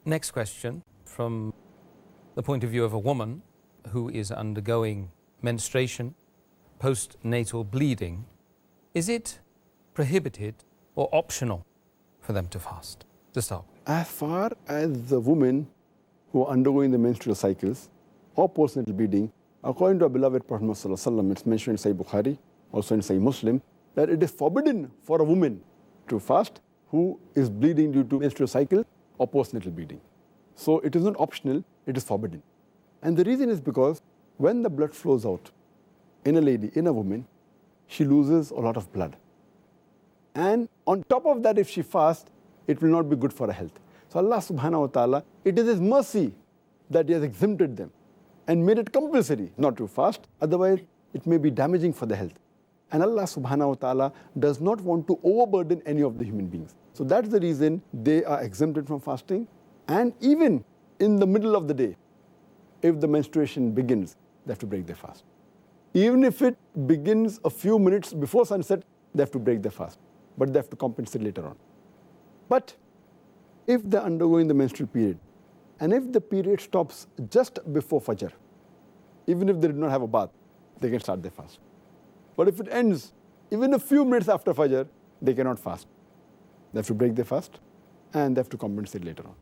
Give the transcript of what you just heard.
Next question, from the point of view of a woman who is undergoing menstruation, postnatal bleeding, is it prohibited or optional for them to fast? To start with. As far as the women who are undergoing the menstrual cycles or postnatal bleeding, according to our beloved Prophet Muhammad, it's mentioned in Sahih Bukhari, also in Sahih Muslim, that it is forbidden for a woman to fast who is bleeding due to menstrual cycle or postnatal bleeding. So it is not optional, it is forbidden. And the reason is because when the blood flows out in a lady, in a woman, she loses a lot of blood. And on top of that, if she fasts, it will not be good for her health. So Allah subhanahu wa ta'ala, it is His mercy that He has exempted them and made it compulsory not to fast. Otherwise, it may be damaging for the health. And Allah subhanahu wa ta'ala does not want to overburden any of the human beings. So that's the reason they are exempted from fasting. And even in the middle of the day, if the menstruation begins, they have to break their fast. Even if it begins a few minutes before sunset, they have to break their fast. But they have to compensate later on. But if they're undergoing the menstrual period, and if the period stops just before Fajr, even if they did not have a bath, they can start their fast. But if it ends even a few minutes after Fajr, they cannot fast. They have to break their fast and they have to compensate later on.